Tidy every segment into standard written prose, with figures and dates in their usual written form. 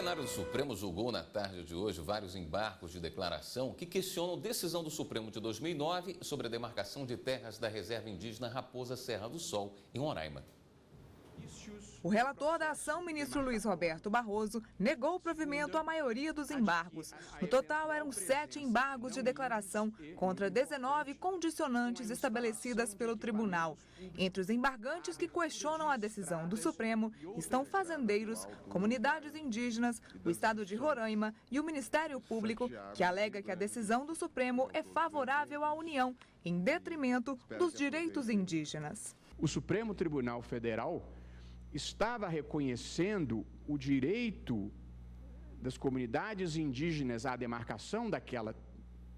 plenário do Supremo julgou na tarde de hoje vários embargos de declaração que questionam decisão do Supremo de 2009 sobre a demarcação de terras da reserva indígena Raposa Serra do Sol, em Roraima. O relator da ação, ministro Luiz Roberto Barroso, negou o provimento à maioria dos embargos. No total, eram 7 embargos de declaração contra 19 condicionantes estabelecidas pelo tribunal. Entre os embargantes que questionam a decisão do Supremo estão fazendeiros, comunidades indígenas, o estado de Roraima e o Ministério Público, que alega que a decisão do Supremo é favorável à União, em detrimento dos direitos indígenas. O Supremo Tribunal Federal estava reconhecendo o direito das comunidades indígenas à demarcação daquela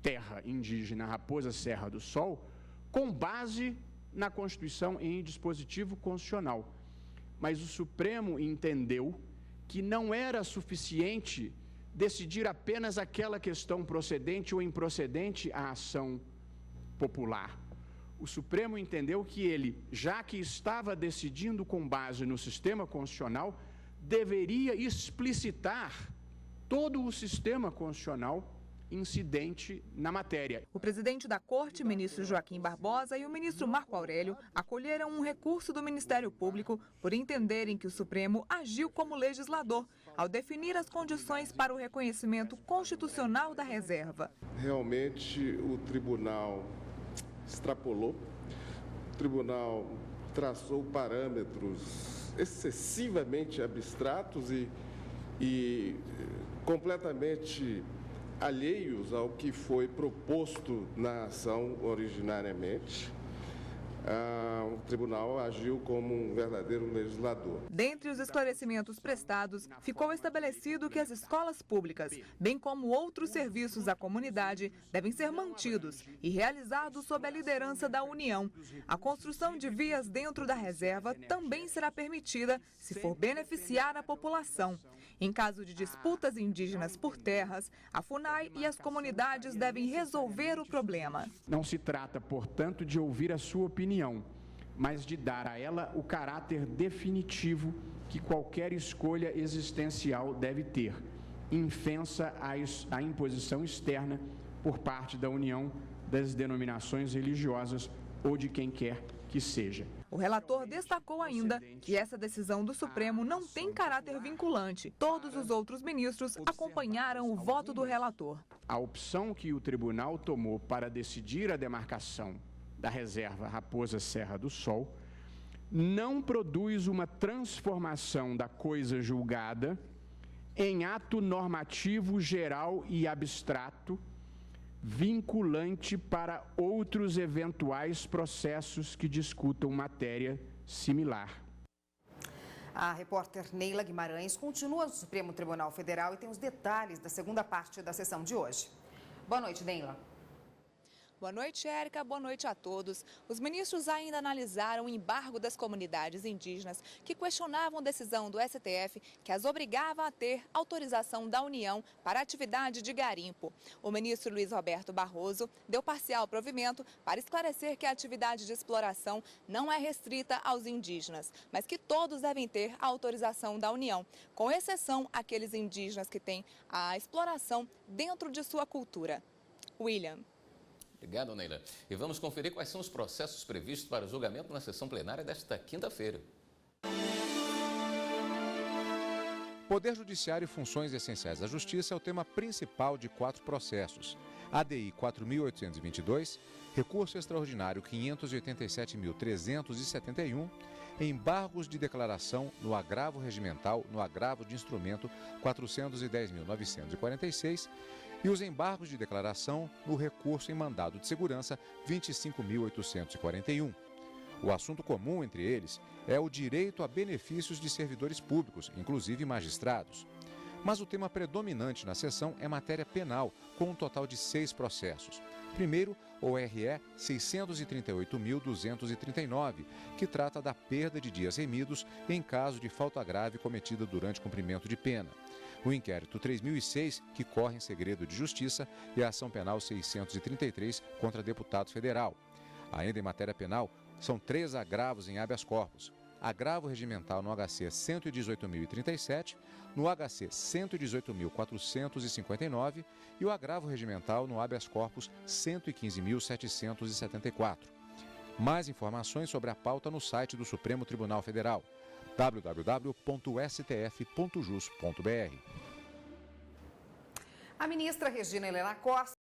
terra indígena, Raposa Serra do Sol, com base na Constituição em dispositivo constitucional. Mas o Supremo entendeu que não era suficiente decidir apenas aquela questão procedente ou improcedente à ação popular. O Supremo entendeu que ele, já que estava decidindo com base no sistema constitucional, deveria explicitar todo o sistema constitucional incidente na matéria. O presidente da Corte, ministro Joaquim Barbosa, e o ministro Marco Aurélio acolheram um recurso do Ministério Público por entenderem que o Supremo agiu como legislador ao definir as condições para o reconhecimento constitucional da reserva. Realmente o tribunal extrapolou, o tribunal traçou parâmetros excessivamente abstratos e completamente alheios ao que foi proposto na ação originariamente. O tribunal agiu como um verdadeiro legislador. Dentre os esclarecimentos prestados, ficou estabelecido que as escolas públicas, bem como outros serviços à comunidade, devem ser mantidos e realizados sob a liderança da União. A construção de vias dentro da reserva também será permitida se for beneficiar a população. Em caso de disputas indígenas por terras, a FUNAI e as comunidades devem resolver o problema. Não se trata, portanto, de ouvir a sua opinião, mas de dar a ela o caráter definitivo que qualquer escolha existencial deve ter, infensa à imposição externa por parte da União, das denominações religiosas ou de quem quer que seja. O relator destacou ainda que essa decisão do Supremo não tem caráter vinculante. Todos os outros ministros acompanharam o voto do relator. A opção que o tribunal tomou para decidir a demarcação da reserva Raposa Serra do Sol não produz uma transformação da coisa julgada em ato normativo geral e abstrato, vinculante para outros eventuais processos que discutam matéria similar. A repórter Neila Guimarães continua no Supremo Tribunal Federal e tem os detalhes da segunda parte da sessão de hoje. Boa noite, Neila. Boa noite, Érica. Boa noite a todos. Os ministros ainda analisaram o embargo das comunidades indígenas que questionavam a decisão do STF que as obrigava a ter autorização da União para a atividade de garimpo. O ministro Luiz Roberto Barroso deu parcial provimento para esclarecer que a atividade de exploração não é restrita aos indígenas, mas que todos devem ter a autorização da União, com exceção àqueles indígenas que têm a exploração dentro de sua cultura. William. Obrigado, Neila. E vamos conferir quais são os processos previstos para o julgamento na sessão plenária desta quinta-feira. Poder Judiciário e funções essenciais da Justiça é o tema principal de 4 processos. ADI 4.822, recurso extraordinário 587.371, embargos de declaração no agravo regimental, no agravo de instrumento 410.946 e os embargos de declaração no recurso em mandado de segurança 25.841. O assunto comum entre eles é o direito a benefícios de servidores públicos, inclusive magistrados. Mas o tema predominante na sessão é matéria penal, com um total de 6 processos. Primeiro, o RE 638.239, que trata da perda de dias remidos em caso de falta grave cometida durante cumprimento de pena. O inquérito 3006, que corre em segredo de justiça, e a ação penal 633 contra deputado federal. Ainda em matéria penal, são 3 agravos em habeas corpus. agravo regimental no HC 118.037, no HC 118.459 e o agravo regimental no habeas corpus 115.774. Mais informações sobre a pauta no site do Supremo Tribunal Federal, www.stf.jus.br. A ministra Regina Helena Costa